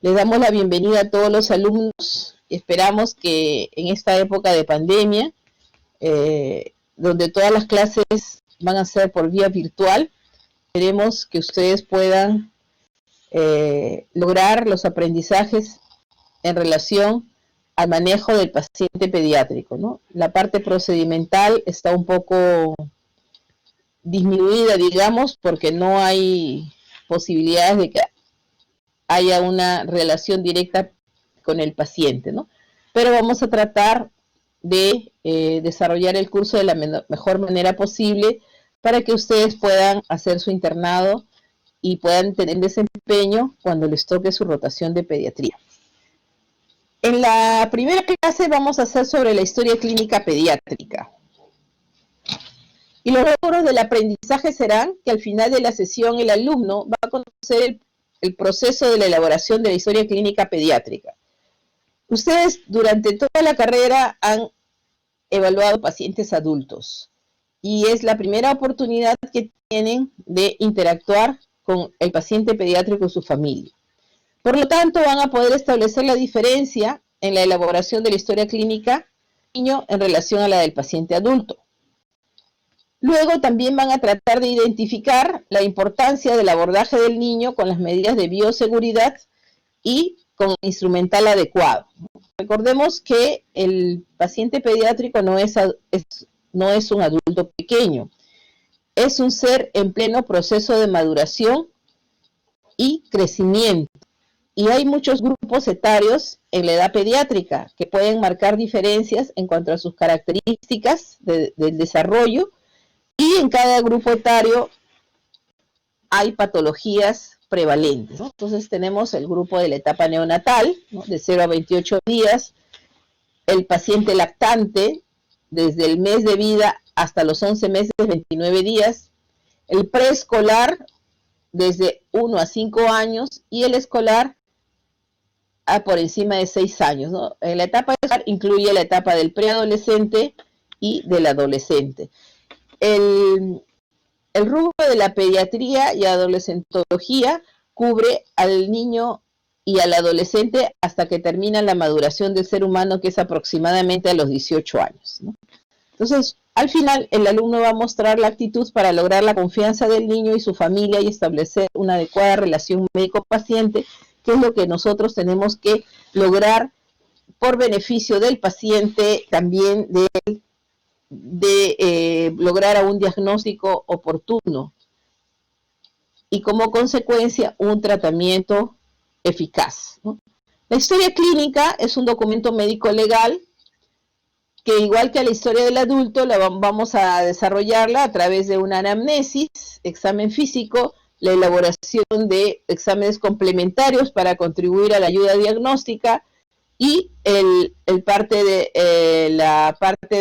Les damos la bienvenida a todos los alumnos. Esperamos que en esta época de pandemia, donde todas las clases van a ser por vía virtual, queremos que ustedes puedan lograr los aprendizajes en relación al manejo del paciente pediátrico, ¿no? La parte procedimental está un poco disminuida, digamos, porque no hay posibilidades de que haya una relación directa con el paciente, ¿no? Pero vamos a tratar de desarrollar el curso de la mejor manera posible para que ustedes puedan hacer su internado y puedan tener desempeño cuando les toque su rotación de pediatría. En la primera clase vamos a hacer sobre la historia clínica pediátrica. Y los logros del aprendizaje serán que al final de la sesión el alumno va a conocer el proceso de la elaboración de la historia clínica pediátrica. Ustedes durante toda la carrera han evaluado pacientes adultos y es la primera oportunidad que tienen de interactuar con el paciente pediátrico y su familia. Por lo tanto, van a poder establecer la diferencia en la elaboración de la historia clínica del niño en relación a la del paciente adulto. Luego también van a tratar de identificar la importancia del abordaje del niño con las medidas de bioseguridad y con el instrumental adecuado. Recordemos que el paciente pediátrico no es un adulto pequeño, es un ser en pleno proceso de maduración y crecimiento. Y hay muchos grupos etarios en la edad pediátrica que pueden marcar diferencias en cuanto a sus características del desarrollo, y en cada grupo etario hay patologías prevalentes, ¿no? Entonces tenemos el grupo de la etapa neonatal, ¿no? De 0 a 28 días, el paciente lactante desde el mes de vida hasta los 11 meses, 29 días, el preescolar desde 1 a 5 años y el escolar por encima de 6 años, ¿no? En la etapa escolar incluye la etapa del preadolescente y del adolescente. El rubro de la pediatría y adolescentología cubre al niño y al adolescente hasta que termina la maduración del ser humano, que es aproximadamente a los 18 años, ¿no? Entonces, al final, el alumno va a mostrar la actitud para lograr la confianza del niño y su familia y establecer una adecuada relación médico-paciente, que es lo que nosotros tenemos que lograr por beneficio del paciente, también de lograr un diagnóstico oportuno y como consecuencia un tratamiento eficaz, ¿no? La historia clínica es un documento médico legal que, igual que a la historia del adulto, vamos a desarrollarla a través de una anamnesis, examen físico, la elaboración de exámenes complementarios para contribuir a la ayuda diagnóstica y la parte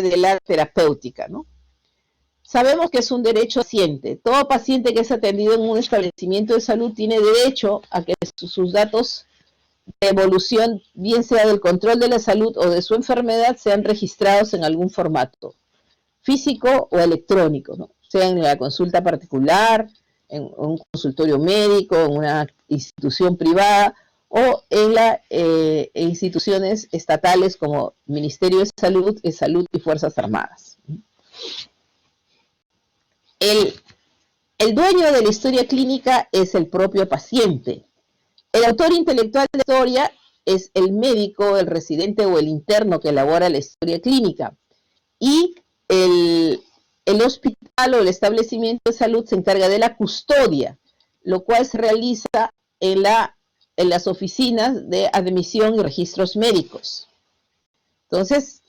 de la terapéutica, ¿no? Sabemos que es un derecho paciente. Todo paciente que es atendido en un establecimiento de salud tiene derecho a que sus datos de evolución, bien sea del control de la salud o de su enfermedad, sean registrados en algún formato, físico o electrónico, ¿no? Sea en la consulta particular, en un consultorio médico, en una institución privada o en las instituciones estatales como Ministerio de Salud y Fuerzas Armadas. El dueño de la historia clínica es el propio paciente. El autor intelectual de la historia es el médico, el residente o el interno que elabora la historia clínica. Y el hospital o el establecimiento de salud se encarga de la custodia, lo cual se realiza en las oficinas de admisión y registros médicos. Entonces,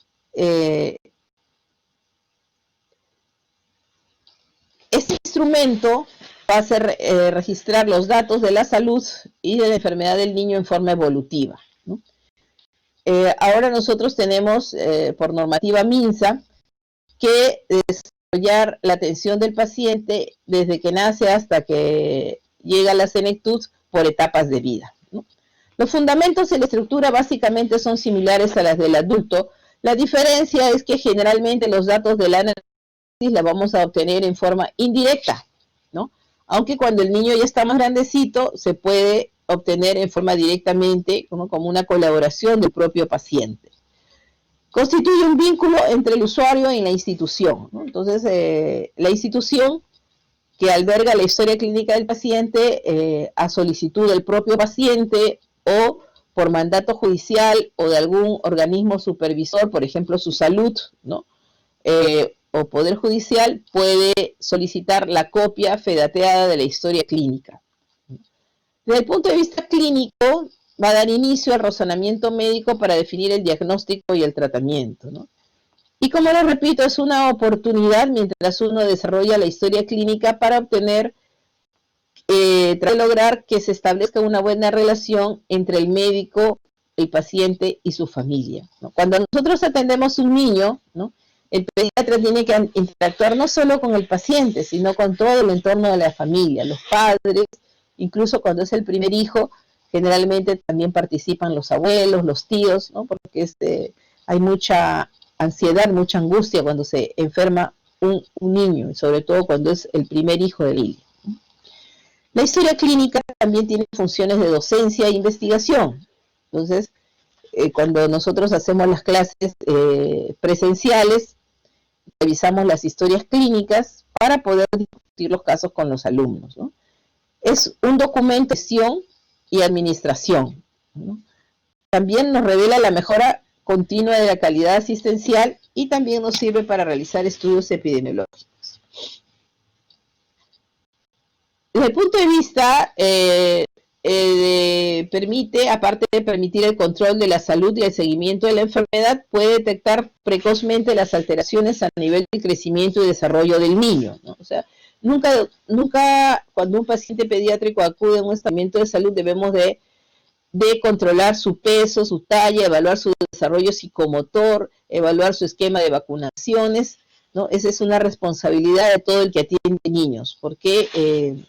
este instrumento va a ser registrar los datos de la salud y de la enfermedad del niño en forma evolutiva, ¿no? Ahora nosotros tenemos, por normativa MINSA, que desarrollar la atención del paciente desde que nace hasta que llega a la senectud por etapas de vida, ¿no? Los fundamentos y la estructura básicamente son similares a las del adulto. La diferencia es que generalmente los datos de la análisis la vamos a obtener en forma indirecta, ¿no? Aunque cuando el niño ya está más grandecito se puede obtener en forma directamente, como una colaboración del propio paciente. Constituye un vínculo entre el usuario y la institución, ¿no? Entonces, la institución que alberga la historia clínica del paciente a solicitud del propio paciente o por mandato judicial o de algún organismo supervisor, por ejemplo, su salud, ¿no? O poder judicial, puede solicitar la copia fedateada de la historia clínica. Desde el punto de vista clínico, va a dar inicio al razonamiento médico para definir el diagnóstico y el tratamiento, ¿no? Y como lo repito, es una oportunidad mientras uno desarrolla la historia clínica para obtener, tratar de lograr que se establezca una buena relación entre el médico, el paciente y su familia, ¿no? Cuando nosotros atendemos a un niño, ¿no?, el pediatra tiene que interactuar no solo con el paciente, sino con todo el entorno de la familia, los padres, incluso cuando es el primer hijo, generalmente también participan los abuelos, los tíos, ¿no?, porque hay mucha ansiedad, mucha angustia cuando se enferma un niño, sobre todo cuando es el primer hijo de Lili. La historia clínica también tiene funciones de docencia e investigación. Entonces, cuando nosotros hacemos las clases presenciales, revisamos las historias clínicas para poder discutir los casos con los alumnos, ¿no? Es un documento de gestión y administración, ¿no? También nos revela la mejora continua de la calidad asistencial y también nos sirve para realizar estudios epidemiológicos. Desde el punto de vista aparte de permitir el control de la salud y el seguimiento de la enfermedad, puede detectar precozmente las alteraciones a nivel del crecimiento y desarrollo del niño, ¿no? O sea, nunca cuando un paciente pediátrico acude a un establecimiento de salud debemos de controlar su peso, su talla, evaluar su desarrollo psicomotor, evaluar su esquema de vacunaciones, ¿no? Esa es una responsabilidad de todo el que atiende niños, porque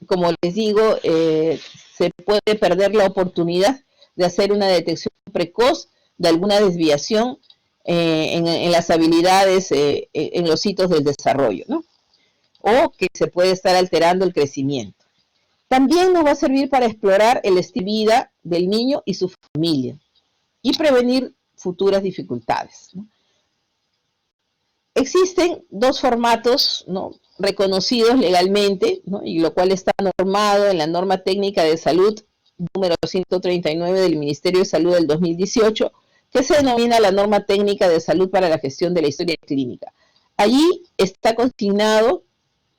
como les digo, se puede perder la oportunidad de hacer una detección precoz de alguna desviación en las habilidades, en los hitos del desarrollo, ¿no? O que se puede estar alterando el crecimiento. También nos va a servir para explorar el estilo de vida del niño y su familia y prevenir futuras dificultades, ¿no? Existen dos formatos, ¿no?, reconocidos legalmente, ¿no?, y lo cual está normado en la norma técnica de salud número 139 del Ministerio de Salud del 2018, que se denomina la norma técnica de salud para la gestión de la historia clínica. Allí está consignado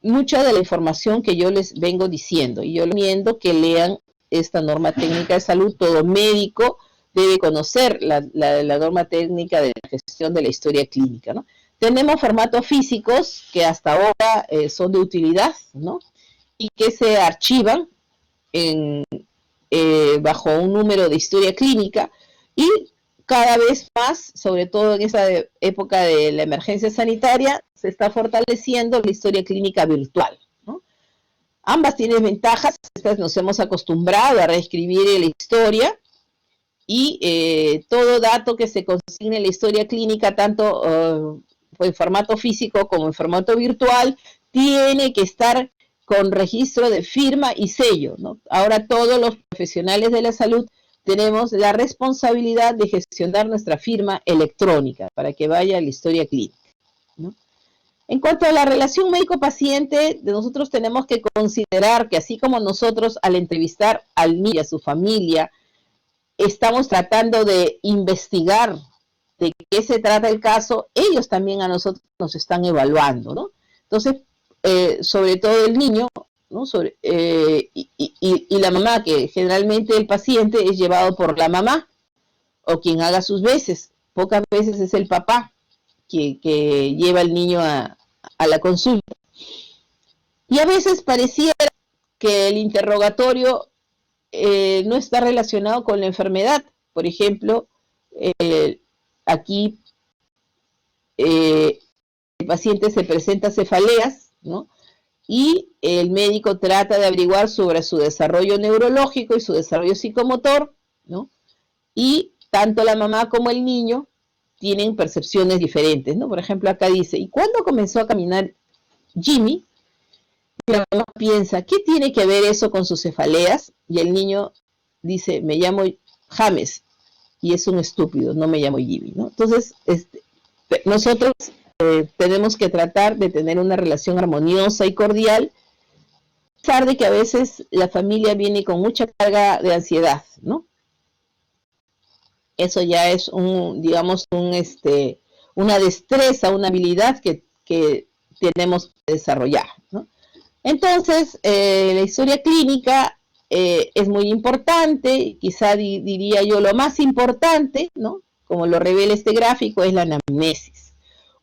mucha de la información que yo les vengo diciendo, y yo les recomiendo que lean esta norma técnica de salud. Todo médico debe conocer la norma técnica de la gestión de la historia clínica, ¿no? Tenemos formatos físicos que hasta ahora son de utilidad, ¿no?, y que se archivan bajo un número de historia clínica, y cada vez más, sobre todo en esa época de la emergencia sanitaria, se está fortaleciendo la historia clínica virtual, ¿no? Ambas tienen ventajas. Nos hemos acostumbrado a reescribir la historia, y todo dato que se consigne en la historia clínica, tanto en formato físico como en formato virtual, tiene que estar con registro de firma y sello, ¿no? Ahora todos los profesionales de la salud tenemos la responsabilidad de gestionar nuestra firma electrónica para que vaya a la historia clínica, ¿no? En cuanto a la relación médico-paciente, nosotros tenemos que considerar que así como nosotros al entrevistar al niño y a su familia estamos tratando de investigar de qué se trata el caso, ellos también a nosotros nos están evaluando, ¿no? Entonces, sobre todo el niño, ¿no?, y la mamá, que generalmente el paciente es llevado por la mamá o quien haga sus veces. Pocas veces es el papá que lleva al niño a la consulta. Y a veces pareciera que el interrogatorio no está relacionado con la enfermedad. Por ejemplo, aquí el paciente se presenta cefaleas, ¿no?, y el médico trata de averiguar sobre su desarrollo neurológico y su desarrollo psicomotor, ¿no?, y tanto la mamá como el niño tienen percepciones diferentes, ¿no? Por ejemplo, acá dice, ¿y cuándo comenzó a caminar Jimmy? la mamá piensa, ¿qué tiene que ver eso con sus cefaleas? Y el niño dice, me llamo James, y es un estúpido, no me llamo Jimmy, ¿no? Entonces, nosotros tenemos que tratar de tener una relación armoniosa y cordial, a pesar de que a veces la familia viene con mucha carga de ansiedad, ¿no? Eso ya es digamos, una destreza, una habilidad que tenemos que desarrollar, ¿no? Entonces, la historia clínica es muy importante, quizá diría yo lo más importante, ¿no? Como lo revela este gráfico, es la anamnesis.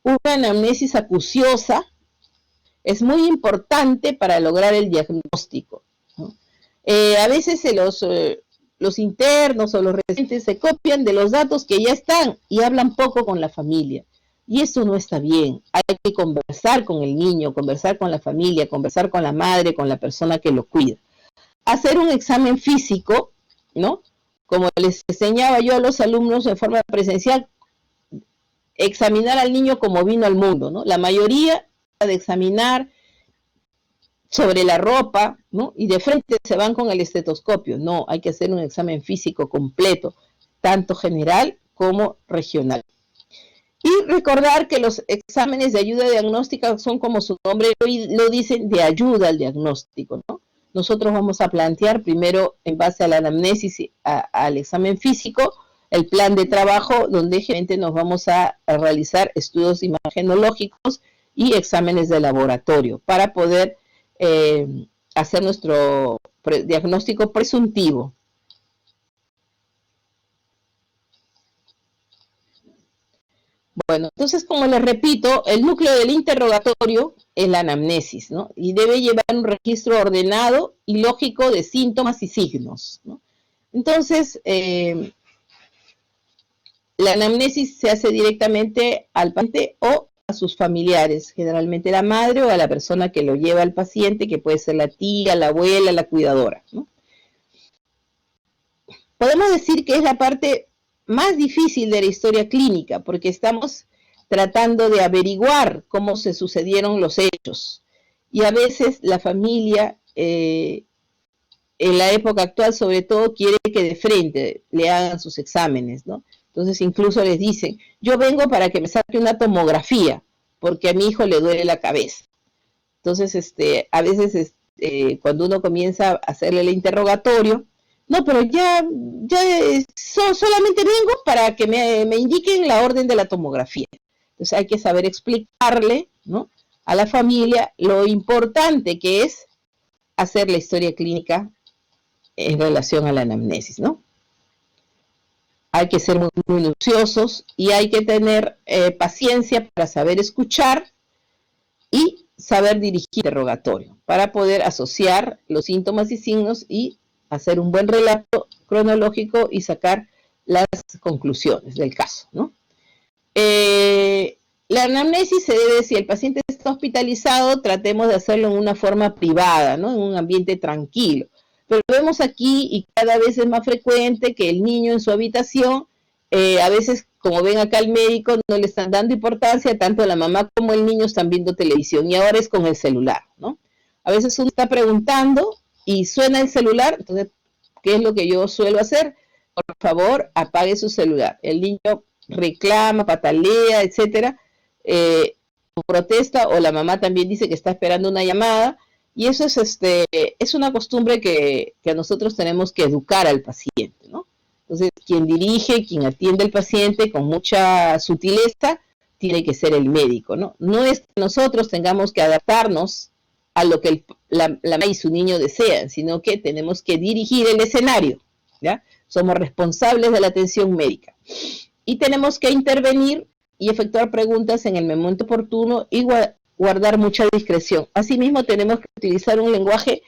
Una anamnesis acuciosa es muy importante para lograr el diagnóstico, ¿no? A veces los internos o los residentes se copian de los datos que ya están y hablan poco con la familia. Y eso no está bien. Hay que conversar con el niño, conversar con la familia, conversar con la madre, con la persona que lo cuida. Hacer un examen físico, ¿no? Como les enseñaba yo a los alumnos en forma presencial, examinar al niño como vino al mundo, ¿no? La mayoría de examinar sobre la ropa, ¿no? Y de frente se van con el estetoscopio. No, hay que hacer un examen físico completo, tanto general como regional. Y recordar que los exámenes de ayuda diagnóstica son, como su nombre lo dicen, de ayuda al diagnóstico, ¿no? Nosotros vamos a plantear primero, en base a la anamnesis, al examen físico, el plan de trabajo, donde generalmente nos vamos a realizar estudios imagenológicos y exámenes de laboratorio para poder hacer nuestro diagnóstico presuntivo. Bueno, entonces, como les repito, el núcleo del interrogatorio es la anamnesis, ¿no? Y debe llevar un registro ordenado y lógico de síntomas y signos, ¿no? Entonces, la anamnesis se hace directamente al paciente o a sus familiares, generalmente la madre o a la persona que lo lleva al paciente, que puede ser la tía, la abuela, la cuidadora, ¿no? Podemos decir que es la parte más difícil de la historia clínica, porque estamos tratando de averiguar cómo se sucedieron los hechos. Y a veces la familia, en la época actual sobre todo, quiere que de frente le hagan sus exámenes, ¿no? Entonces incluso les dicen, yo vengo para que me saque una tomografía, porque a mi hijo le duele la cabeza. Entonces, a veces cuando uno comienza a hacerle el interrogatorio, no, pero solamente vengo para que me indiquen la orden de la tomografía. Entonces hay que saber explicarle, ¿no?, a la familia lo importante que es hacer la historia clínica en relación a la anamnesis, ¿no? Hay que ser muy minuciosos y hay que tener paciencia para saber escuchar y saber dirigir el interrogatorio para poder asociar los síntomas y signos y hacer un buen relato cronológico y sacar las conclusiones del caso, ¿no? La anamnesis se debe, si el paciente está hospitalizado, tratemos de hacerlo en una forma privada, ¿no?, en un ambiente tranquilo. Pero vemos aquí, y cada vez es más frecuente, que el niño en su habitación, a veces, como ven acá el médico, no le están dando importancia, tanto la mamá como el niño están viendo televisión, y ahora es con el celular, ¿no? A veces uno está preguntando y suena el celular, entonces, ¿qué es lo que yo suelo hacer? Por favor, apague su celular. El niño reclama, patalea, etcétera, protesta, o la mamá también dice que está esperando una llamada, y eso es una costumbre que nosotros tenemos que educar al paciente, ¿no? Entonces, quien dirige, quien atiende al paciente con mucha sutileza, tiene que ser el médico, ¿no? No es que nosotros tengamos que adaptarnos a lo que la mamá y su niño desean, sino que tenemos que dirigir el escenario, ¿ya? Somos responsables de la atención médica. Y tenemos que intervenir y efectuar preguntas en el momento oportuno y guardar mucha discreción. Asimismo, tenemos que utilizar un lenguaje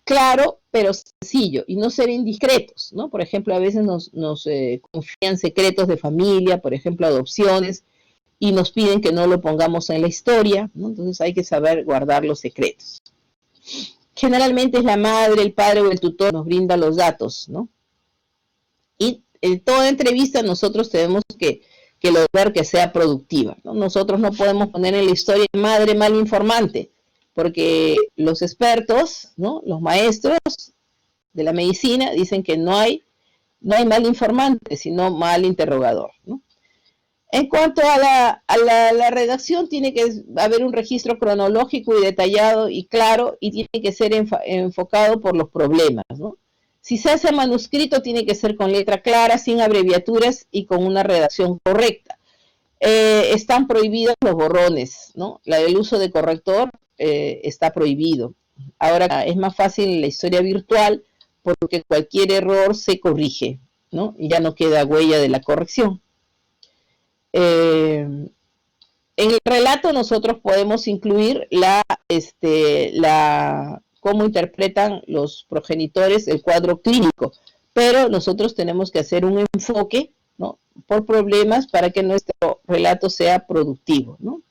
claro, pero sencillo, y no ser indiscretos, ¿no? Por ejemplo, a veces nos confían secretos de familia, por ejemplo, adopciones, y nos piden que no lo pongamos en la historia, ¿no? Entonces hay que saber guardar los secretos. Generalmente es la madre, el padre o el tutor nos brinda los datos, ¿no? Y en toda entrevista nosotros tenemos que lograr que sea productiva, ¿no? Nosotros no podemos poner en la historia madre mal informante, porque los expertos, ¿no? Los maestros de la medicina dicen que no hay mal informante, sino mal interrogador, ¿no? En cuanto a la redacción, tiene que haber un registro cronológico y detallado y claro, y tiene que ser enfocado por los problemas, ¿no? Si se hace manuscrito, tiene que ser con letra clara, sin abreviaturas y con una redacción correcta. Están prohibidos los borrones, ¿no? El uso de corrector está prohibido. Ahora es más fácil en la historia virtual porque cualquier error se corrige, ¿no? Y ya no queda huella de la corrección. En el relato nosotros podemos incluir cómo interpretan los progenitores el cuadro clínico, pero nosotros tenemos que hacer un enfoque, ¿no? Por problemas para que nuestro relato sea productivo, ¿no?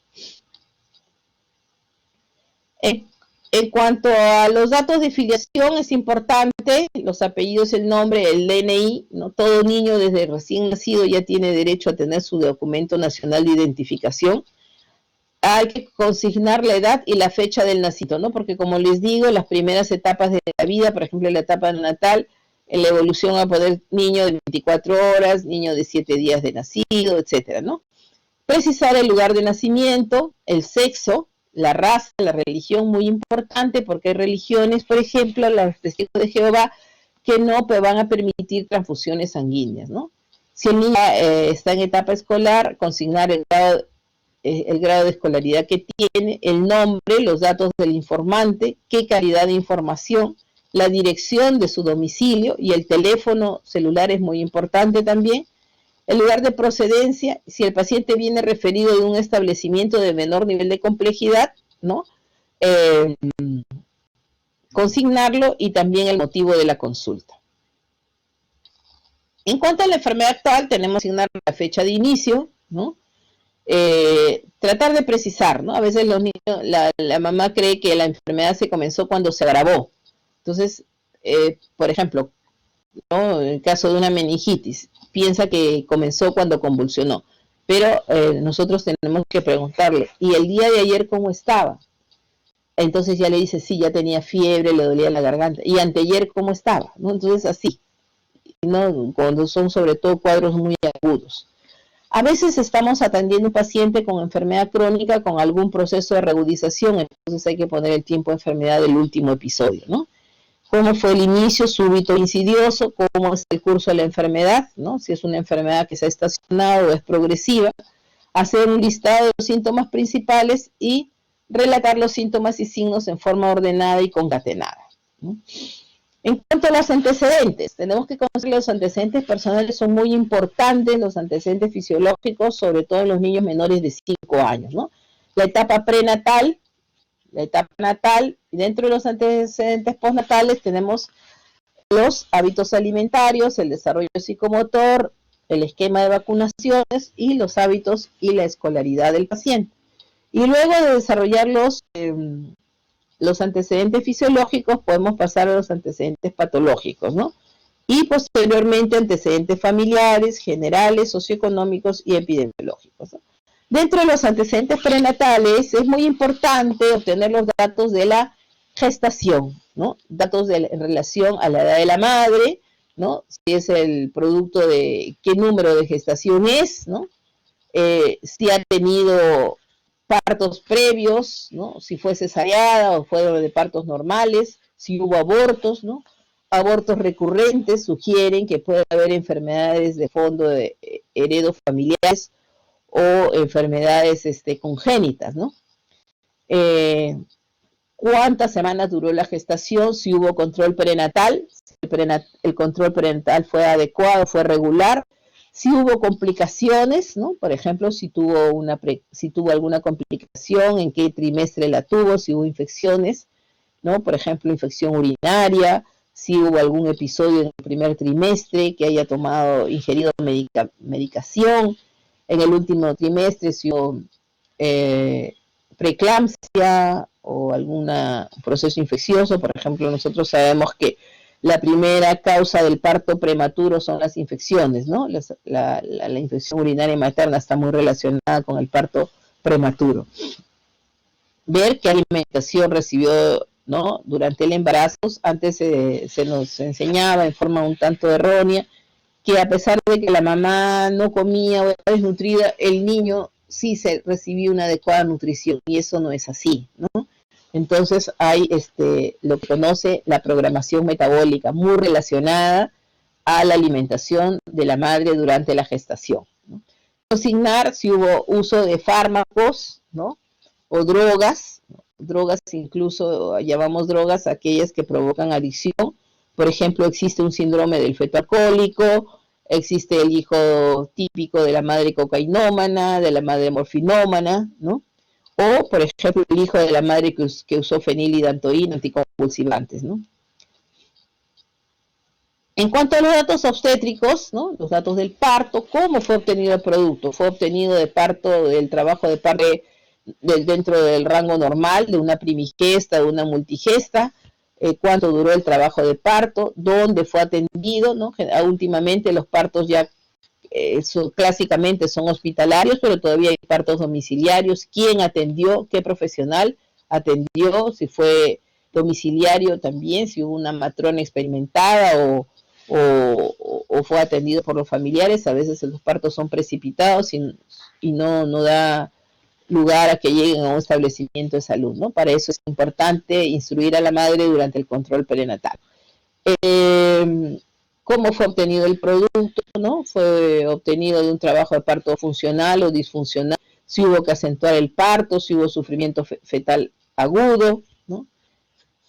En cuanto a los datos de filiación, es importante los apellidos, el nombre, el DNI, ¿no? Todo niño desde recién nacido ya tiene derecho a tener su documento nacional de identificación. Hay que consignar la edad y la fecha del nacimiento, ¿no? Porque como les digo, las primeras etapas de la vida, por ejemplo, la etapa natal, en la evolución a poder niño de 24 horas, niño de 7 días de nacido, etcétera, ¿no? Precisar el lugar de nacimiento, el sexo, la raza, la religión, muy importante, porque hay religiones, por ejemplo, los testigos de Jehová, que no van a permitir transfusiones sanguíneas, ¿no? Si el niño está en etapa escolar, consignar el grado de escolaridad que tiene, el nombre, los datos del informante, qué calidad de información, la dirección de su domicilio y el teléfono celular es muy importante también. El lugar de procedencia, si el paciente viene referido de un establecimiento de menor nivel de complejidad, ¿no? Consignarlo y también el motivo de la consulta. En cuanto a la enfermedad actual, tenemos que asignar la fecha de inicio, ¿no? Tratar de precisar, ¿no? A veces los niños, la mamá cree que la enfermedad se comenzó cuando se agravó. Entonces, por ejemplo, ¿no? En el caso de una meningitis, piensa que comenzó cuando convulsionó, pero nosotros tenemos que preguntarle, ¿y el día de ayer cómo estaba? Entonces ya le dice, sí, ya tenía fiebre, le dolía la garganta, ¿y anteayer cómo estaba? ¿No? Entonces así, ¿no? Cuando son sobre todo cuadros muy agudos. A veces estamos atendiendo a un paciente con enfermedad crónica con algún proceso de reagudización, entonces hay que poner el tiempo de enfermedad del último episodio, ¿no? Cómo fue el inicio súbito insidioso, cómo es el curso de la enfermedad, ¿no? Si es una enfermedad que se ha estacionado o es progresiva, hacer un listado de los síntomas principales y relatar los síntomas y signos en forma ordenada y concatenada, ¿no? En cuanto a los antecedentes, tenemos que conocer los antecedentes personales, son muy importantes, los antecedentes fisiológicos, sobre todo en los niños menores de 5 años, ¿no? La etapa prenatal, la etapa natal, y dentro de los antecedentes postnatales tenemos los hábitos alimentarios, el desarrollo psicomotor, el esquema de vacunaciones y los hábitos y la escolaridad del paciente. Y luego de desarrollar los antecedentes fisiológicos, podemos pasar a los antecedentes patológicos, ¿no? Y posteriormente antecedentes familiares, generales, socioeconómicos y epidemiológicos, ¿no? Dentro de los antecedentes prenatales es muy importante obtener los datos de la gestación, ¿no? Datos en relación a la edad de la madre, ¿no? Si es el producto de qué número de gestación es, ¿no? Si ha tenido partos previos, ¿no? Si fue cesárea o fue de partos normales, si hubo abortos, ¿no? Abortos recurrentes sugieren que puede haber enfermedades de fondo de heredos familiares o enfermedades congénitas, ¿no? ¿Cuántas semanas duró la gestación? Si hubo control prenatal, si el control prenatal fue adecuado, fue regular, si hubo complicaciones, ¿no? Por ejemplo, si tuvo alguna complicación, en qué trimestre la tuvo, si hubo infecciones, ¿no? Por ejemplo, infección urinaria, si hubo algún episodio en el primer trimestre que haya ingerido medicación, en el último trimestre si hubo preeclampsia o algún proceso infeccioso. Por ejemplo, nosotros sabemos que la primera causa del parto prematuro son las infecciones, ¿no? La infección urinaria materna está muy relacionada con el parto prematuro. ver qué alimentación recibió, ¿no? Durante el embarazo. Antes se nos enseñaba en forma un tanto errónea que a pesar de que la mamá no comía o estaba desnutrida, el niño sí se recibía una adecuada nutrición, y eso no es así, ¿no? Entonces hay lo que conoce la programación metabólica, muy relacionada a la alimentación de la madre durante la gestación, ¿no? Consignar si hubo uso de fármacos, ¿no? O drogas, drogas incluso llamamos drogas aquellas que provocan adicción. Por ejemplo, existe un síndrome del feto alcohólico, existe el hijo típico de la madre cocainómana, de la madre morfinómana, ¿no? O, por ejemplo, el hijo de la madre que usó fenilidantoína, anticonvulsivantes, ¿no? En cuanto a los datos obstétricos, ¿no? Los datos del parto, ¿cómo fue obtenido el producto? Fue obtenido de parto, del trabajo de parto dentro del rango normal, de una primigesta, de una multigesta, cuánto duró el trabajo de parto, dónde fue atendido, ¿no? Últimamente los partos ya clásicamente son hospitalarios, pero todavía hay partos domiciliarios. ¿Quién atendió? ¿Qué profesional atendió? Si fue domiciliario también, si hubo una matrona experimentada o fue atendido por los familiares. A veces los partos son precipitados y no da lugar a que lleguen a un establecimiento de salud, ¿no? Para eso es importante instruir a la madre durante el control prenatal. ¿Cómo fue obtenido el producto? ¿No? Fue obtenido de un trabajo de parto funcional o disfuncional, si hubo que acentuar el parto, si hubo sufrimiento fetal agudo, ¿no?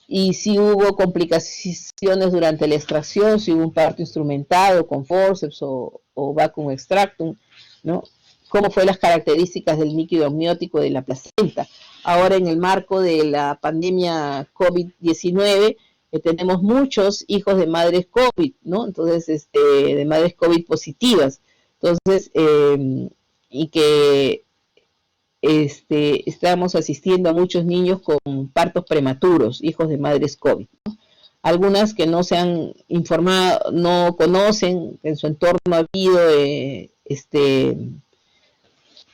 Y si hubo complicaciones durante la extracción, si hubo un parto instrumentado con forceps o vacuum extractum, ¿no? Cómo fue las características del líquido amniótico de la placenta. Ahora, en el marco de la pandemia COVID-19, tenemos muchos hijos de madres COVID, ¿no? Entonces, de madres COVID positivas. Entonces, y que estamos asistiendo a muchos niños con partos prematuros, hijos de madres COVID, ¿no? Algunas que no se han informado, no conocen, en su entorno ha habido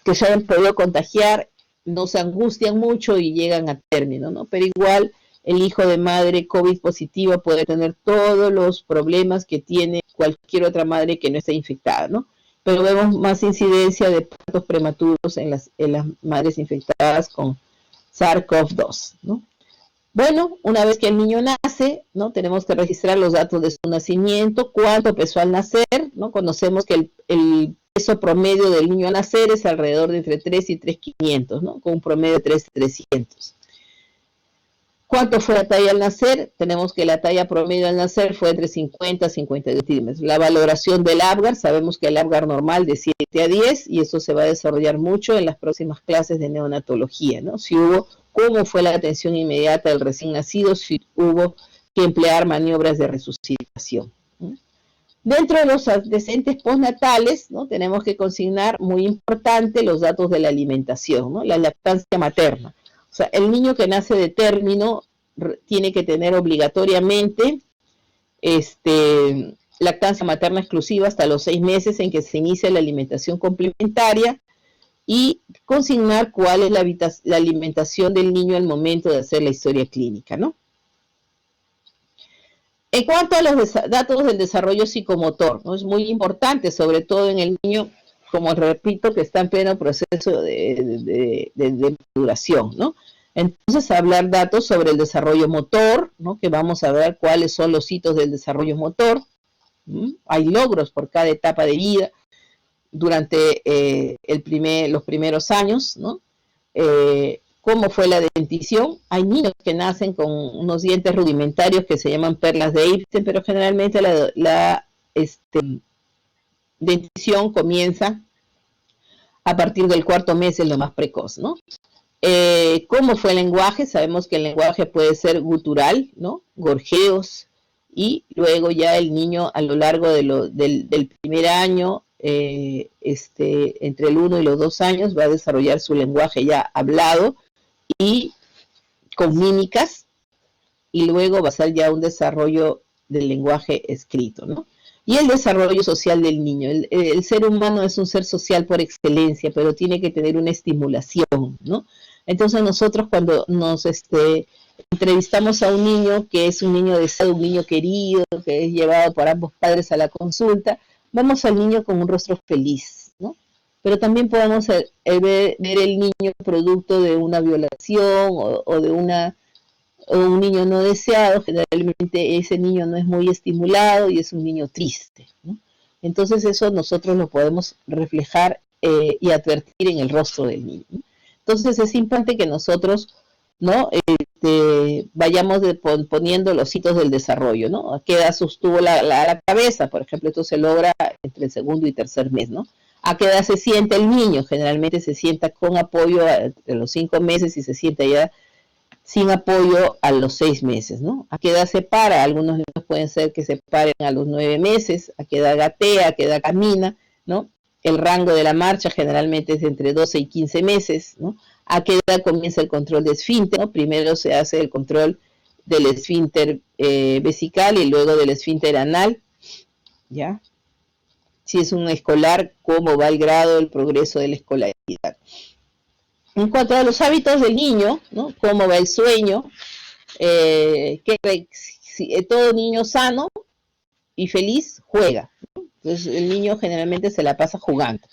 que se hayan podido contagiar, no se angustian mucho y llegan a término, ¿no? Pero igual el hijo de madre COVID positiva puede tener todos los problemas que tiene cualquier otra madre que no esté infectada, ¿no? Pero vemos más incidencia de partos prematuros en las madres infectadas con SARS-CoV-2, ¿no? Bueno, una vez que el niño nace, ¿no? Tenemos que registrar los datos de su nacimiento, cuánto pesó al nacer, ¿no? Conocemos que el peso promedio del niño al nacer es alrededor de entre 3 y 3.500, ¿no? Con un promedio de 3.300. ¿Cuánto fue la talla al nacer? Tenemos que la talla promedio al nacer fue entre 50 y 52 centímetros. La valoración del Apgar, sabemos que el Apgar normal de 7 a 10, y eso se va a desarrollar mucho en las próximas clases de neonatología, ¿no? Si hubo, cómo fue la atención inmediata del recién nacido, si hubo que emplear maniobras de resucitación, ¿no? Dentro de los antecedentes postnatales, ¿no? Tenemos que consignar, muy importante, los datos de la alimentación, ¿no? La lactancia materna. O sea, el niño que nace de término tiene que tener obligatoriamente lactancia materna exclusiva hasta los 6 meses en que se inicia la alimentación complementaria, y consignar cuál es la alimentación del niño al momento de hacer la historia clínica, ¿no? En cuanto a los datos del desarrollo psicomotor, ¿no? Es muy importante, sobre todo en el niño, como repito, que está en pleno proceso de maduración, ¿no? Entonces, hablar datos sobre el desarrollo motor, ¿no? Que vamos a ver cuáles son los hitos del desarrollo motor. Hay logros por cada etapa de vida durante los primeros años, ¿no? ¿Cómo fue la dentición? Hay niños que nacen con unos dientes rudimentarios que se llaman perlas de Ibsen, pero generalmente la dentición comienza a partir del 4.º mes, es lo más precoz, ¿no? ¿Cómo fue el lenguaje? Sabemos que el lenguaje puede ser gutural, ¿no? Gorjeos, y luego ya el niño a lo largo del primer año, entre el 1 y los 2 años, va a desarrollar su lenguaje ya hablado y con mímicas, y luego va a ser ya un desarrollo del lenguaje escrito, ¿no? Y el desarrollo social del niño. El ser humano es un ser social por excelencia, pero tiene que tener una estimulación, ¿no? Entonces nosotros cuando nos entrevistamos a un niño que es un niño deseado, un niño querido, que es llevado por ambos padres a la consulta, vamos al niño con un rostro feliz, ¿no? Pero también podemos ver el niño producto de una violación o de un niño no deseado. Generalmente ese niño no es muy estimulado y es un niño triste, ¿no? Entonces eso nosotros lo podemos reflejar y advertir en el rostro del niño, ¿no? Entonces es importante que nosotros, ¿no? Vayamos poniendo los hitos del desarrollo, ¿no? ¿A qué edad sostuvo la cabeza? Por ejemplo, esto se logra entre el segundo y tercer mes, ¿no? ¿A qué edad se sienta el niño? Generalmente se sienta con apoyo a los 5 meses y se sienta ya sin apoyo a los 6 meses, ¿no? ¿A qué edad se para? Algunos niños pueden ser que se paren a los 9 meses, a qué edad gatea, a qué edad camina, ¿no? El rango de la marcha generalmente es entre 12 y 15 meses, ¿no? ¿A qué edad comienza el control de esfínter, ¿no? Primero se hace el control del esfínter vesical y luego del esfínter anal, ¿ya? Si es un escolar, ¿cómo va el grado, el progreso de la escolaridad? En cuanto a los hábitos del niño, ¿no? ¿Cómo va el sueño? Todo niño sano y feliz juega, ¿no? Entonces el niño generalmente se la pasa jugando.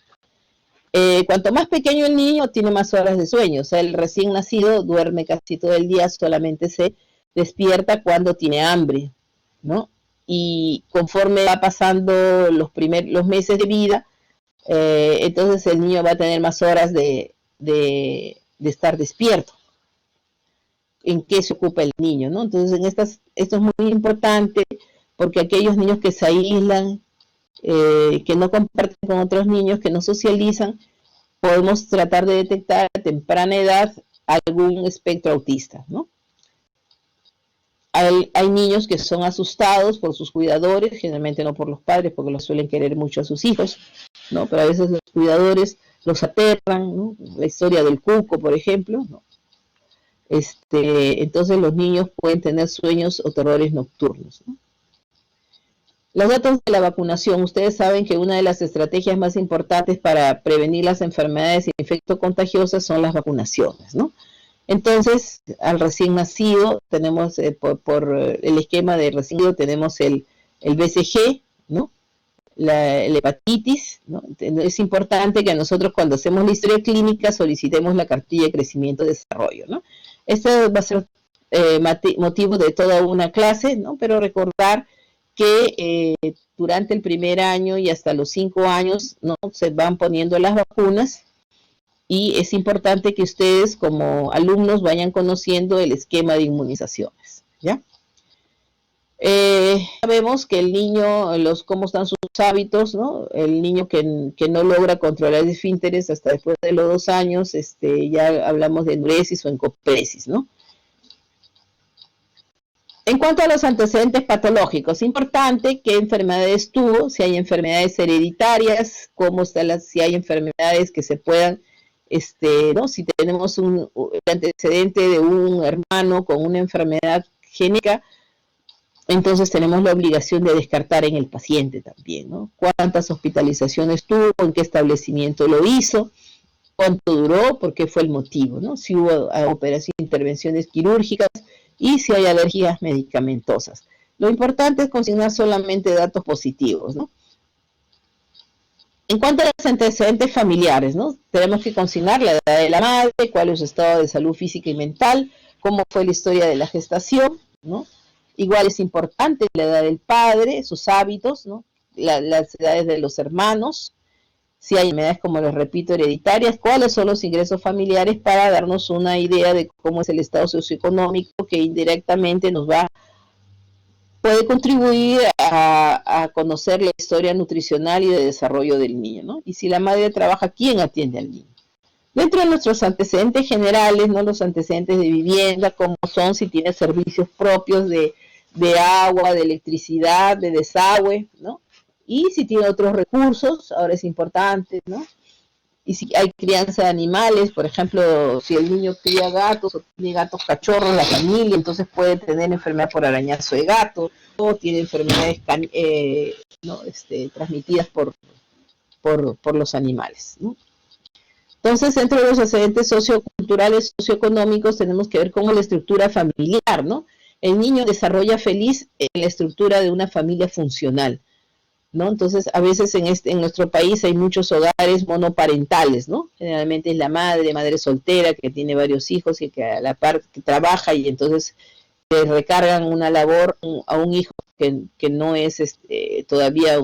Cuanto más pequeño el niño, tiene más horas de sueño. O sea, el recién nacido duerme casi todo el día, solamente se despierta cuando tiene hambre, ¿no? Y conforme va pasando los meses de vida, entonces el niño va a tener más horas de estar despierto. ¿En qué se ocupa el niño, ¿no? Entonces esto es muy importante porque aquellos niños que se aíslan, que no comparten con otros niños, que no socializan, podemos tratar de detectar a temprana edad algún espectro autista, ¿no? Hay niños que son asustados por sus cuidadores, generalmente no por los padres, porque los suelen querer mucho a sus hijos, ¿no? Pero a veces los cuidadores los aterran, ¿no? La historia del cuco, por ejemplo, ¿no? Entonces los niños pueden tener sueños o terrores nocturnos, ¿no? Los datos de la vacunación. Ustedes saben que una de las estrategias más importantes para prevenir las enfermedades infectocontagiosas son las vacunaciones, ¿no? Entonces, al recién nacido, tenemos por el esquema de recién nacido, tenemos el BCG, ¿no? La hepatitis, ¿no? Es importante que nosotros cuando hacemos la historia clínica solicitemos la cartilla de crecimiento y desarrollo, ¿no? Esto va a ser motivo de toda una clase, ¿no? Pero recordar que durante el primer año y hasta los 5 años, ¿no? Se van poniendo las vacunas y es importante que ustedes como alumnos vayan conociendo el esquema de inmunizaciones, ¿ya? Sabemos que el niño, cómo están sus hábitos, ¿no? El niño que no logra controlar esfínteres hasta después de los 2 años, ya hablamos de enuresis o encopresis, ¿no? En cuanto a los antecedentes patológicos, importante qué enfermedades tuvo, si hay enfermedades hereditarias, si hay enfermedades que se puedan, ¿no? Si tenemos un antecedente de un hermano con una enfermedad génica, entonces tenemos la obligación de descartar en el paciente también, ¿no? ¿Cuántas hospitalizaciones tuvo? ¿En qué establecimiento lo hizo? ¿Cuánto duró? ¿Por qué fue el motivo, ¿no? Si hubo operaciones, intervenciones quirúrgicas y si hay alergias medicamentosas. Lo importante es consignar solamente datos positivos, ¿no? En cuanto a los antecedentes familiares, ¿no? Tenemos que consignar la edad de la madre, cuál es su estado de salud física y mental, cómo fue la historia de la gestación, ¿no? Igual es importante la edad del padre, sus hábitos, ¿no? Las edades de los hermanos, si hay enfermedades, como les repito, hereditarias, cuáles son los ingresos familiares para darnos una idea de cómo es el estado socioeconómico que indirectamente puede contribuir a conocer la historia nutricional y de desarrollo del niño, ¿no? Y si la madre trabaja, ¿quién atiende al niño? Dentro de nuestros antecedentes generales, ¿no? Los antecedentes de vivienda, cómo son, si tiene servicios propios de agua, de electricidad, de desagüe, ¿no? Y si tiene otros recursos, ahora es importante, ¿no? Y si hay crianza de animales, por ejemplo, si el niño cría gatos o tiene gatos cachorros, la familia, entonces puede tener enfermedad por arañazo de gato, o tiene enfermedades ¿no? Transmitidas por los animales, ¿no? Entonces, dentro de los antecedentes socioculturales, estructurales socioeconómicos tenemos que ver con la estructura familiar, ¿no? El niño desarrolla feliz en la estructura de una familia funcional, ¿no? Entonces, a veces en nuestro país hay muchos hogares monoparentales, ¿no? Generalmente es la madre soltera que tiene varios hijos y que a la par que trabaja y entonces le recargan una labor a un hijo que no es todavía,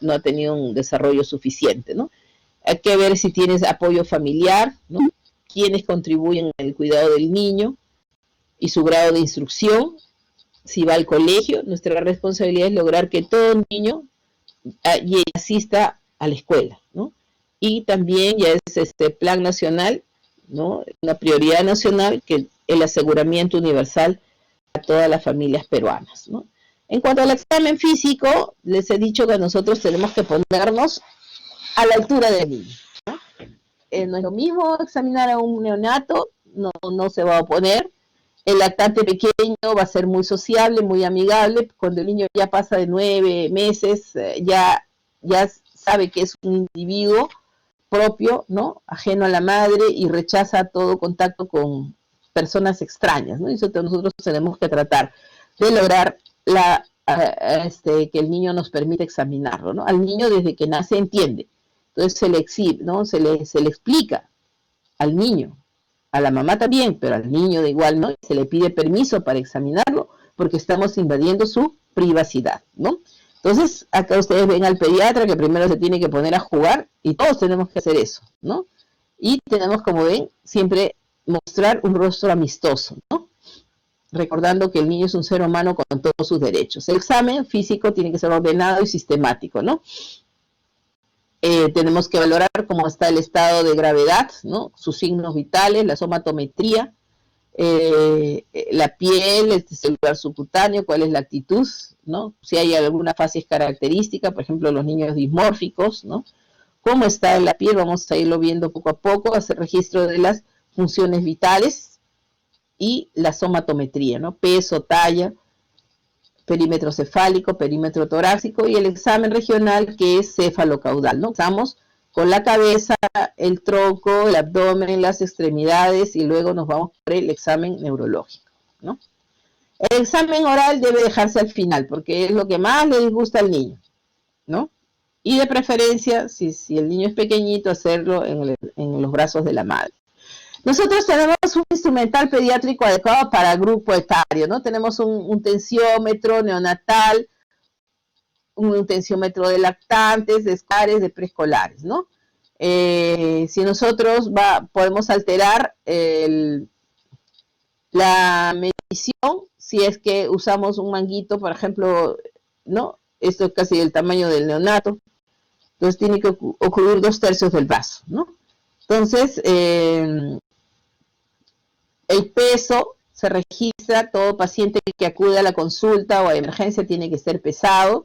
no ha tenido un desarrollo suficiente, ¿no? Hay que ver si tienes apoyo familiar, ¿no? Quiénes contribuyen en el cuidado del niño y su grado de instrucción, si va al colegio. Nuestra responsabilidad es lograr que todo niño y asista a la escuela, ¿no? Y también ya es este plan nacional, ¿no? Una prioridad nacional, que el aseguramiento universal a todas las familias peruanas, ¿no? En cuanto al examen físico, les he dicho que nosotros tenemos que ponernos a la altura del niño, ¿no? No es lo mismo examinar a un neonato, no se va a oponer. El lactante pequeño va a ser muy sociable, muy amigable. Cuando el niño ya pasa de 9 meses, ya sabe que es un individuo propio, ¿no? Ajeno a la madre y rechaza todo contacto con personas extrañas, ¿no? Y eso nosotros tenemos que tratar de lograr que el niño nos permita examinarlo, ¿no? Al niño desde que nace entiende. Entonces se le exhibe, ¿no? Se le explica al niño, a la mamá también, pero al niño de igual, ¿no? Se le pide permiso para examinarlo porque estamos invadiendo su privacidad, ¿no? Entonces, acá ustedes ven al pediatra que primero se tiene que poner a jugar y todos tenemos que hacer eso, ¿no? Y tenemos, como ven, siempre mostrar un rostro amistoso, ¿no? Recordando que el niño es un ser humano con todos sus derechos. El examen físico tiene que ser ordenado y sistemático, ¿no? Tenemos que valorar cómo está el estado de gravedad, ¿no? Sus signos vitales, la somatometría, la piel, el celular subcutáneo, cuál es la actitud, ¿no? Si hay alguna fase característica, por ejemplo, los niños dismórficos, ¿no? Cómo está en la piel, vamos a irlo viendo poco a poco, hacer registro de las funciones vitales y la somatometría, ¿no? Peso, talla, perímetro cefálico, perímetro torácico y el examen regional que es cefalocaudal, ¿no? Estamos con la cabeza, el tronco, el abdomen, las extremidades y luego nos vamos por el examen neurológico, ¿no? El examen oral debe dejarse al final porque es lo que más le disgusta al niño, ¿no? Y de preferencia, si el niño es pequeñito, hacerlo en los brazos de la madre. Nosotros tenemos un instrumental pediátrico adecuado para el grupo etario, ¿no? Tenemos un tensiómetro neonatal, un tensiómetro de lactantes, de escolares, de preescolares, ¿no? Si nosotros podemos alterar la medición, si es que usamos un manguito, por ejemplo, ¿no? Esto es casi del tamaño del neonato, entonces tiene que ocurrir 2/3 del vaso, ¿no? Entonces, el peso se registra, todo paciente que acude a la consulta o a emergencia tiene que ser pesado,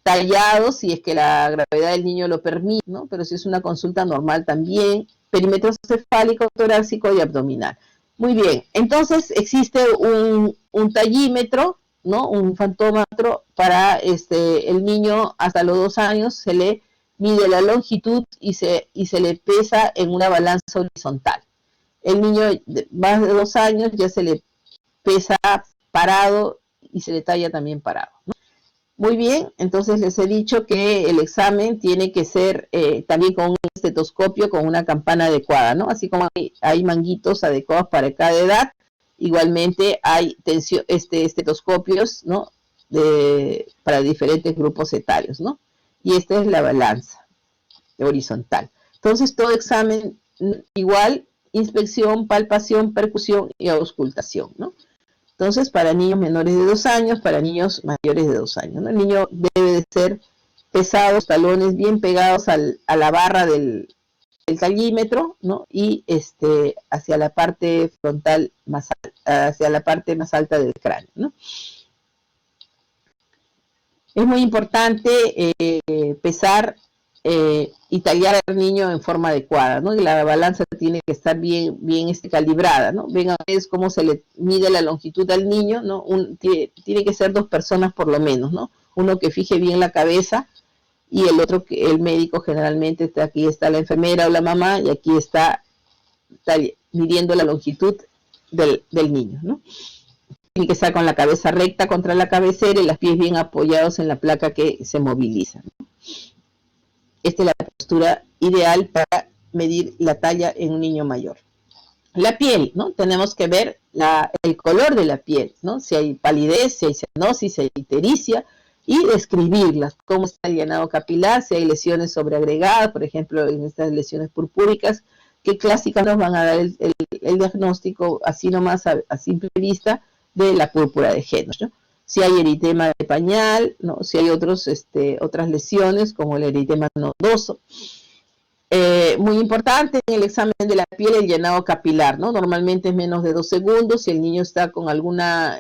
tallado si es que la gravedad del niño lo permite, ¿no? Pero si es una consulta normal también, perímetro cefálico, torácico y abdominal. Muy bien, entonces existe un tallímetro, ¿no? Un fantómetro para el niño hasta los 2 años, se le mide la longitud y se le pesa en una balanza horizontal. El niño de más de 2 años ya se le pesa parado y se le talla también parado, ¿no? Muy bien, entonces les he dicho que el examen tiene que ser también con un estetoscopio con una campana adecuada, ¿no? Así como hay manguitos adecuados para cada edad, igualmente hay estetoscopios, ¿no? Para diferentes grupos etarios, ¿no? Y esta es la balanza horizontal. Entonces todo examen igual, inspección, palpación, percusión y auscultación, ¿no? Entonces, para niños menores de 2 años, para niños mayores de 2 años, ¿no? El niño debe de ser pesado, los talones bien pegados a la barra del tallímetro, ¿no? Y hacia la parte frontal hacia la parte más alta del cráneo, ¿no? Es muy importante pesar y tallar al niño en forma adecuada, ¿no? Y la balanza tiene que estar bien calibrada, ¿no? Ven a ver cómo se le mide la longitud al niño, ¿no? Tiene que ser 2 personas por lo menos, ¿no? Uno que fije bien la cabeza y el otro, el médico generalmente, aquí está la enfermera o la mamá y aquí está midiendo la longitud del niño, ¿no? Tiene que estar con la cabeza recta contra la cabecera y los pies bien apoyados en la placa que se moviliza, ¿no? Esta es la postura ideal para medir la talla en un niño mayor. La piel, ¿no? Tenemos que ver el color de la piel, ¿no? Si hay palidez, si hay cianosis, si hay ictericia, y describirlas, cómo está el llenado capilar, si hay lesiones sobreagregadas, por ejemplo, en estas lesiones purpúricas, que clásicas nos van a dar el diagnóstico así nomás a simple vista de la púrpura de Henoch, ¿no? Si hay eritema de pañal, ¿no? Si hay otras lesiones como el eritema nodoso. Muy importante en el examen de la piel el llenado capilar, ¿no? Normalmente es menos de 2 segundos. Si el niño está con alguna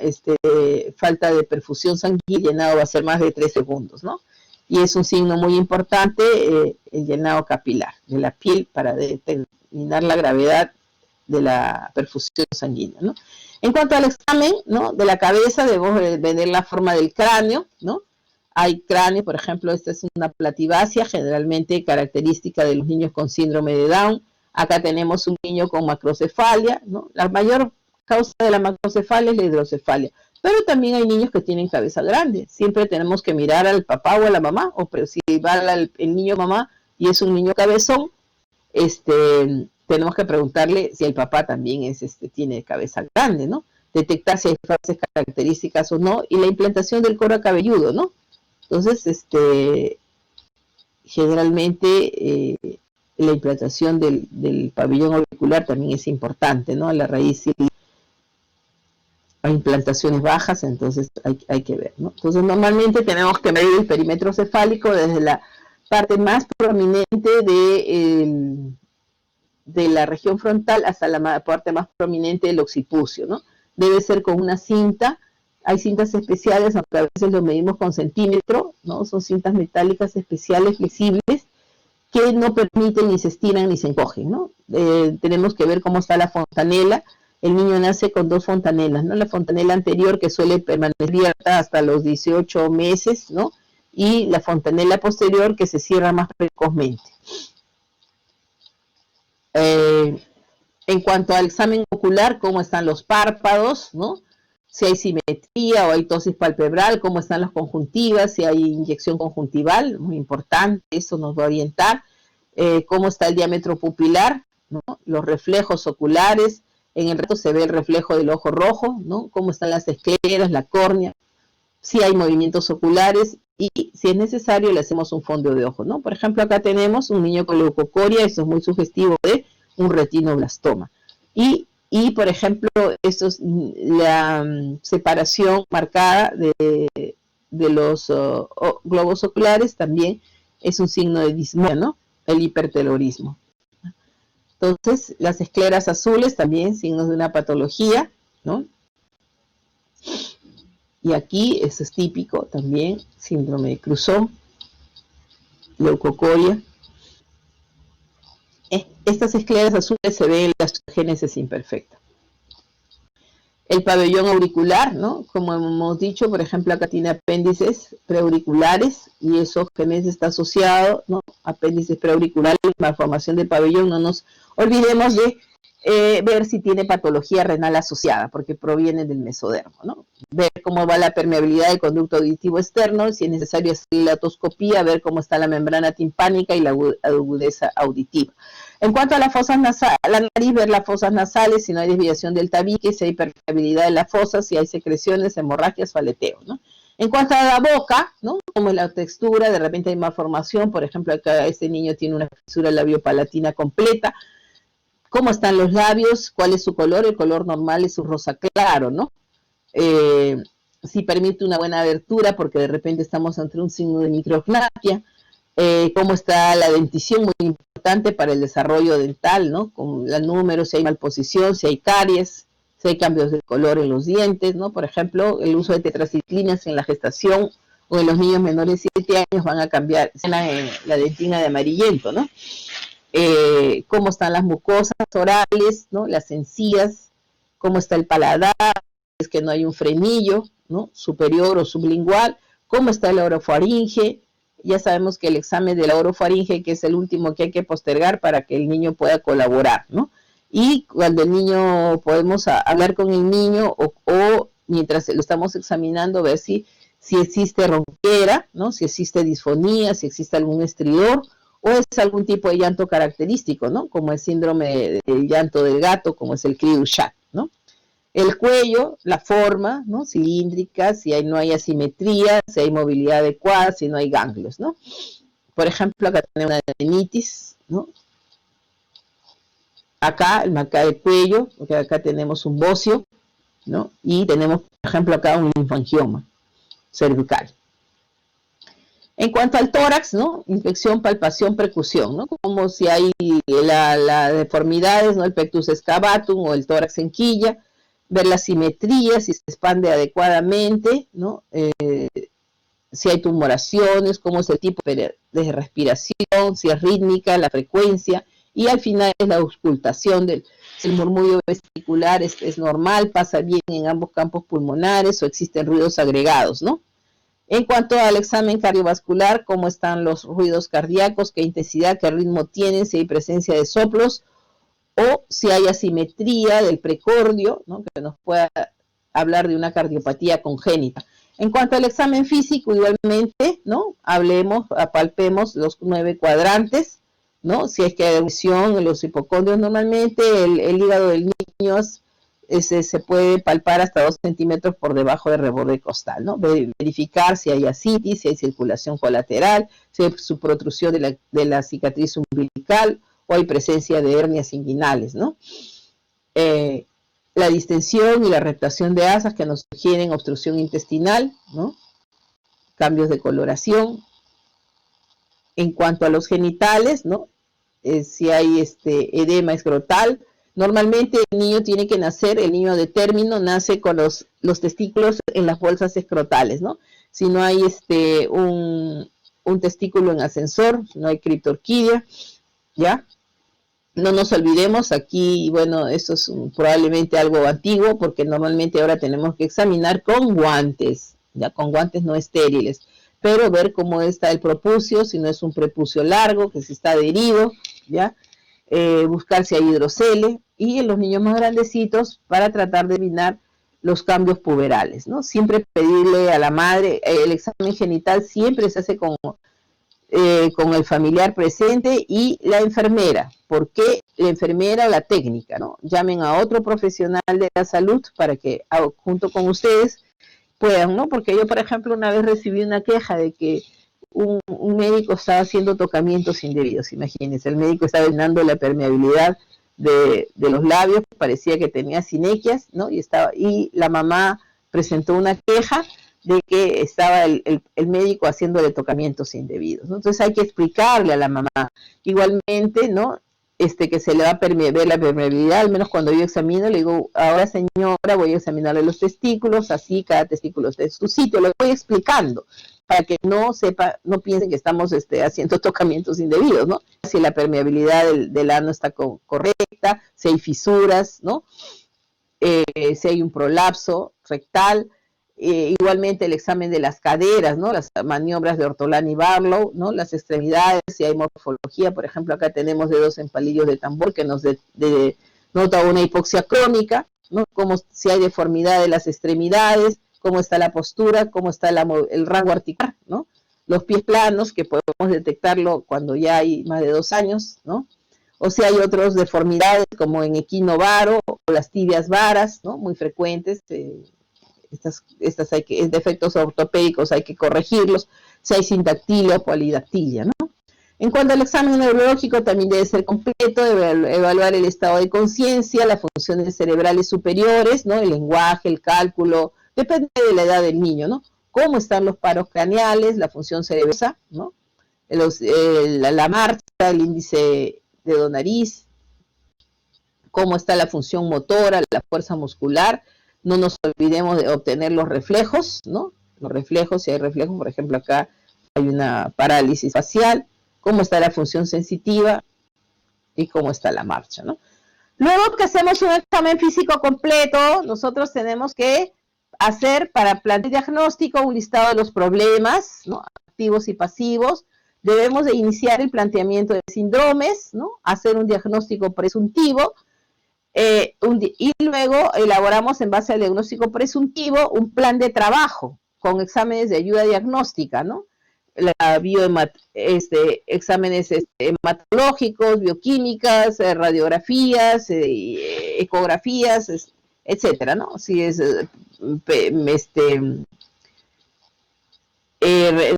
falta de perfusión sanguínea, el llenado va a ser más de 3 segundos, ¿no? Y es un signo muy importante el llenado capilar de la piel para determinar la gravedad de la perfusión sanguínea, ¿no? En cuanto al examen, ¿no?, de la cabeza, debemos ver la forma del cráneo, ¿no? Hay cráneo, por ejemplo, esta es una platibacia, generalmente característica de los niños con síndrome de Down. Acá tenemos un niño con macrocefalia, ¿no? La mayor causa de la macrocefalia es la hidrocefalia, pero también hay niños que tienen cabeza grande. Siempre tenemos que mirar al papá o a la mamá, pero si va el niño mamá y es un niño cabezón, tenemos que preguntarle si el papá también tiene cabeza grande, ¿no? Detectar si hay falsas características o no, y la implantación del cuero cabelludo, ¿no? Entonces, generalmente la implantación del pabellón auricular también es importante, ¿no? A la raíz hay implantaciones bajas, entonces hay que ver, ¿no? Entonces, normalmente tenemos que medir el perímetro cefálico desde la parte más prominente de la región frontal hasta la parte más prominente del occipucio, ¿no? Debe ser con una cinta. Hay cintas especiales, aunque a veces lo medimos con centímetro, ¿no? Son cintas metálicas especiales, flexibles, que no permiten ni se estiran ni se encogen, ¿no? Tenemos que ver cómo está la fontanela. El niño nace con 2 fontanelas, ¿no? La fontanela anterior, que suele permanecer abierta hasta los 18 meses, ¿no? Y la fontanela posterior, que se cierra más precozmente. En cuanto al examen ocular, cómo están los párpados, ¿no? Si hay simetría o hay tosis palpebral, cómo están las conjuntivas, si hay inyección conjuntival, muy importante, eso nos va a orientar. Cómo está el diámetro pupilar, ¿no? Los reflejos oculares, en el reto se ve el reflejo del ojo rojo, ¿no? Cómo están las escleras, la córnea, si hay movimientos oculares y si es necesario le hacemos un fondo de ojo, ¿no? Por ejemplo, acá tenemos un niño con leucocoria, eso es muy sugestivo de un retinoblastoma. Y por ejemplo, esto es la separación marcada de los globos oculares, también es un signo de dismorfia, ¿no? El hipertelorismo. Entonces, las escleras azules también signos de una patología, ¿no? Y aquí, eso es típico también, síndrome de Cruzó, leucocoria. Estas escleras azules se ven en la génesis imperfecta. El pabellón auricular, ¿no? Como hemos dicho, por ejemplo, acá tiene apéndices preauriculares y eso génesis está asociado, ¿no? Apéndices preauriculares, malformación del pabellón. No nos olvidemos de ver si tiene patología renal asociada, porque proviene del mesodermo, ¿no? Ver cómo va la permeabilidad del conducto auditivo externo, si es necesario hacer la otoscopía, ver cómo está la membrana timpánica y la agudeza auditiva. En cuanto a las fosas nasales, la nariz, ver las fosas nasales, si no hay desviación del tabique, si hay permeabilidad de las fosas, si hay secreciones, hemorragias o aleteo, ¿no? En cuanto a la boca, ¿no? Como es la textura, de repente hay malformación, por ejemplo, acá este niño tiene una fisura labiopalatina completa. ¿Cómo están los labios? ¿Cuál es su color? El color normal es un rosa claro, ¿no? Si permite una buena abertura, porque de repente estamos ante un signo de microflapia. Cómo está la dentición, muy importante para el desarrollo dental, ¿no? Con el número, si hay malposición, si hay caries, si hay cambios de color en los dientes, ¿no? Por ejemplo, el uso de tetraciclinas en la gestación o en los niños menores de 7 años van a cambiar la dentina de amarillento, ¿no? Cómo están las mucosas orales, ¿no? Las encías, cómo está el paladar, es que no hay un frenillo, ¿no? Superior o sublingual, cómo está el orofaringe. Ya sabemos que el examen de la orofaringe, que es el último que hay que postergar para que el niño pueda colaborar, ¿no? y cuando el niño, podemos hablar con el niño o mientras lo estamos examinando, ver si existe ronquera, ¿no? Si existe disfonía, si existe algún estridor, o es algún tipo de llanto característico, ¿no? Como el síndrome del llanto del gato, como es el cri du chat, ¿no? El cuello, la forma, ¿no? Cilíndrica, si no hay asimetría, si hay movilidad adecuada, si no hay ganglios, ¿no? Por ejemplo, acá tenemos una adenitis, ¿no? Acá, el marca del cuello, porque acá tenemos un bocio, ¿no? Y tenemos, por ejemplo, acá un linfangioma cervical. En cuanto al tórax, ¿no? Inspección, palpación, percusión, ¿no? Como si hay las deformidades, ¿no? El pectus excavatum o el tórax en quilla, ver la simetría, si se expande adecuadamente, ¿no? Si hay tumoraciones, cómo es el tipo de respiración, si es rítmica, la frecuencia, y al final es la auscultación si el murmullo vesicular es normal, pasa bien en ambos campos pulmonares o existen ruidos agregados, ¿no? En cuanto al examen cardiovascular, cómo están los ruidos cardíacos, qué intensidad, qué ritmo tienen, si hay presencia de soplos o si hay asimetría del precordio, ¿no? Que nos pueda hablar de una cardiopatía congénita. En cuanto al examen físico, igualmente, ¿no? Palpemos los 9 cuadrantes, ¿no? Si es que hay adhesión en los hipocondrios, normalmente el hígado del niño se puede palpar hasta 2 centímetros por debajo del reborde costal, ¿no? Verificar si hay ascitis, si hay circulación colateral, si hay su protrusión de la cicatriz umbilical o hay presencia de hernias inguinales, ¿no? La distensión y la reptación de asas que nos sugieren obstrucción intestinal, ¿no? Cambios de coloración. En cuanto a los genitales, ¿no? Si hay edema escrotal, normalmente el niño tiene que nacer, el niño de término nace con los testículos en las bolsas escrotales, ¿no? Si no hay un testículo en ascensor, no hay criptorquidia, ¿ya? No nos olvidemos aquí, bueno, esto es probablemente algo antiguo porque normalmente ahora tenemos que examinar con guantes, ya con guantes no estériles, pero ver cómo está el propucio, si no es un prepucio largo, que si está adherido, ya, buscar si hay hidrocele y en los niños más grandecitos para tratar de adivinar los cambios puberales, ¿no? Siempre pedirle a la madre, el examen genital siempre se hace con el familiar presente y la enfermera. ¿Por qué la enfermera o la técnica, ¿no? Llamen a otro profesional de la salud para que junto con ustedes puedan, ¿no? Porque yo, por ejemplo, una vez recibí una queja de que un médico estaba haciendo tocamientos indebidos, imagínense, el médico estaba llenando la permeabilidad de los labios, parecía que tenía sinequias, ¿no? Y la mamá presentó una queja de que estaba el médico haciéndole tocamientos indebidos, ¿no? Entonces hay que explicarle a la mamá, igualmente, ¿no? Que se le va a ver la permeabilidad, al menos cuando yo examino, le digo, ahora señora, voy a examinarle los testículos, así cada testículo está en su sitio, lo voy explicando, para que no piensen que estamos haciendo tocamientos indebidos, ¿no? Si la permeabilidad del ano está correcta, si hay fisuras, ¿no? Si hay un prolapso rectal, igualmente el examen de las caderas, ¿no? Las maniobras de Ortolán y Barlow, ¿no? Las extremidades, si hay morfología, por ejemplo, acá tenemos dedos en palillos de tambor que nos nota una hipoxia crónica, ¿no? Como si hay deformidad de las extremidades, cómo está la postura, cómo está el rango articular, ¿no? Los pies planos, que podemos detectarlo cuando ya hay más de 2 años, ¿no? O si hay otras deformidades como en equino varo o las tibias varas, ¿no? Muy frecuentes, estas defectos ortopédicos hay que corregirlos, si hay sindactilia o polidactilia, ¿no? En cuanto al examen neurológico, también debe ser completo, debe evaluar el estado de conciencia, las funciones cerebrales superiores, ¿no? El lenguaje, el cálculo, depende de la edad del niño, ¿no? Cómo están los paros craneales, la función cerebrosa, ¿no? La marcha, el índice dedo nariz, cómo está la función motora, la fuerza muscular. No nos olvidemos de obtener los reflejos, ¿no? Los reflejos, si hay reflejos, por ejemplo, acá hay una parálisis facial, cómo está la función sensitiva y cómo está la marcha, ¿no? Luego que hacemos un examen físico completo, nosotros tenemos que hacer para plantear diagnóstico un listado de los problemas, ¿no? Activos y pasivos. Debemos de iniciar el planteamiento de síndromes, ¿no? Hacer un diagnóstico presuntivo, Y luego elaboramos en base al diagnóstico presuntivo un plan de trabajo con exámenes de ayuda diagnóstica, ¿no? Exámenes hematológicos, bioquímicas, radiografías, ecografías, etcétera, ¿no? Si es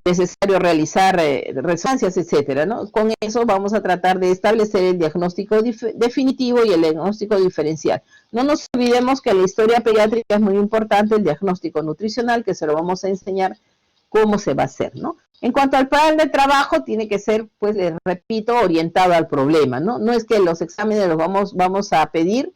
necesario realizar resonancias, etcétera, ¿no? Con eso vamos a tratar de establecer el diagnóstico definitivo y el diagnóstico diferencial. No nos olvidemos que la historia pediátrica es muy importante, el diagnóstico nutricional, que se lo vamos a enseñar cómo se va a hacer, ¿no? En cuanto al plan de trabajo, tiene que ser, pues, les repito, orientado al problema, ¿no? No es que los exámenes los vamos a pedir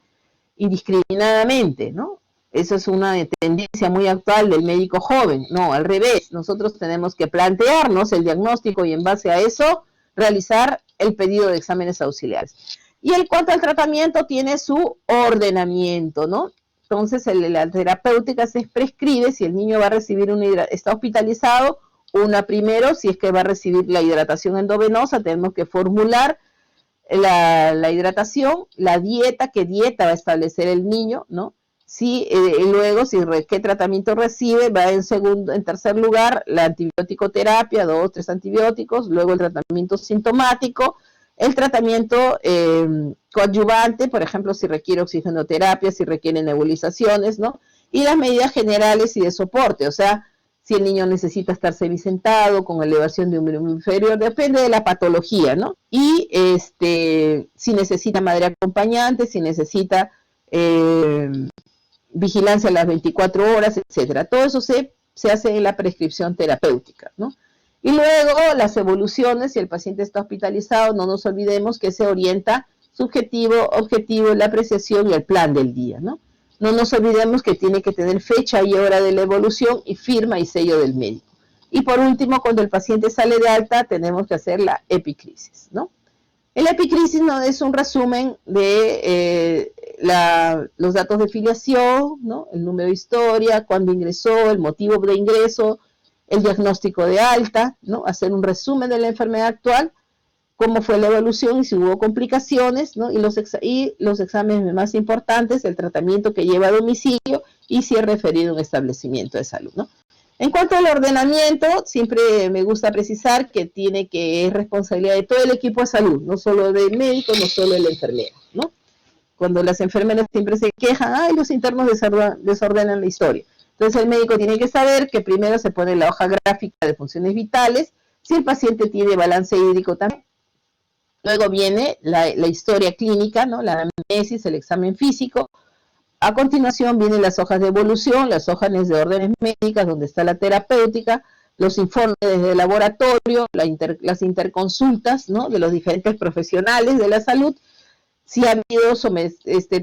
indiscriminadamente, ¿no? Eso es una tendencia muy actual del médico joven. No, al revés, nosotros tenemos que plantearnos el diagnóstico y en base a eso realizar el pedido de exámenes auxiliares. Y en cuanto al tratamiento, tiene su ordenamiento, ¿no? Entonces, la terapéutica se prescribe si el niño va a recibir está hospitalizado, una primero, si es que va a recibir la hidratación endovenosa, tenemos que formular la hidratación, la dieta, qué dieta va a establecer el niño, ¿no? Si, luego, qué tratamiento recibe, va en tercer lugar, la antibiótico terapia, 2 o 3 antibióticos, luego el tratamiento sintomático, el tratamiento coadyuvante, por ejemplo, si requiere oxigenoterapia, si requiere nebulizaciones, ¿no? Y las medidas generales y de soporte, o sea, si el niño necesita estar semisentado, con elevación de un miembro inferior, depende de la patología, ¿no? Y si necesita madre acompañante, si necesita vigilancia a las 24 horas, etcétera. Todo eso se hace en la prescripción terapéutica, ¿no? Y luego las evoluciones, si el paciente está hospitalizado, no nos olvidemos que se orienta subjetivo, objetivo, la apreciación y el plan del día, ¿no? No nos olvidemos que tiene que tener fecha y hora de la evolución y firma y sello del médico. Y por último, cuando el paciente sale de alta, tenemos que hacer la epicrisis, ¿no? El epicrisis no es un resumen de los datos de filiación, ¿no? El número de historia, cuándo ingresó, el motivo de ingreso, el diagnóstico de alta, ¿no? Hacer un resumen de la enfermedad actual, cómo fue la evolución y si hubo complicaciones, ¿no? Y los exámenes más importantes, el tratamiento que lleva a domicilio y si es referido a un establecimiento de salud, ¿no? En cuanto al ordenamiento, siempre me gusta precisar que es responsabilidad de todo el equipo de salud, no solo del médico, no solo de la enfermera, ¿no? Cuando las enfermeras siempre se quejan, ay, los internos desordenan la historia. Entonces el médico tiene que saber que primero se pone la hoja gráfica de funciones vitales, si el paciente tiene balance hídrico también. Luego viene la historia clínica, ¿no? La anamnesis, el examen físico. A continuación vienen las hojas de evolución, las hojas de órdenes médicas, donde está la terapéutica, los informes de laboratorio, las interconsultas, ¿no? De los diferentes profesionales de la salud. Si ha habido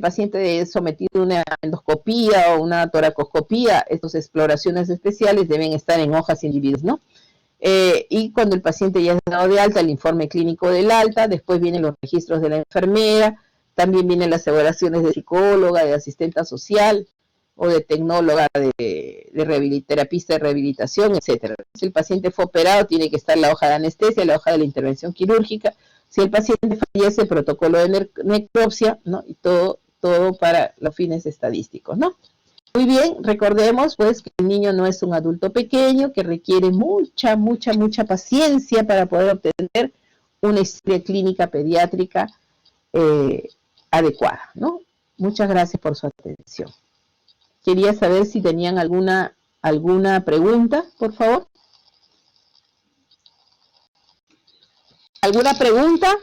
paciente sometido a una endoscopía o una toracoscopía, estas exploraciones especiales deben estar en hojas individuales, ¿no? Y cuando el paciente ya es dado de alta, el informe clínico del alta, después vienen los registros de la enfermera, también vienen las evaluaciones de psicóloga, de asistenta social o de tecnóloga, de terapista de rehabilitación, etcétera. Si el paciente fue operado, tiene que estar la hoja de anestesia, la hoja de la intervención quirúrgica. Si el paciente fallece, protocolo de necropsia, ¿no? Y todo para los fines estadísticos, ¿no? Muy bien, recordemos pues que el niño no es un adulto pequeño, que requiere mucha paciencia para poder obtener una historia clínica pediátrica adecuada, ¿no? Muchas gracias por su atención. Quería saber si tenían alguna pregunta, por favor. ¿Alguna pregunta?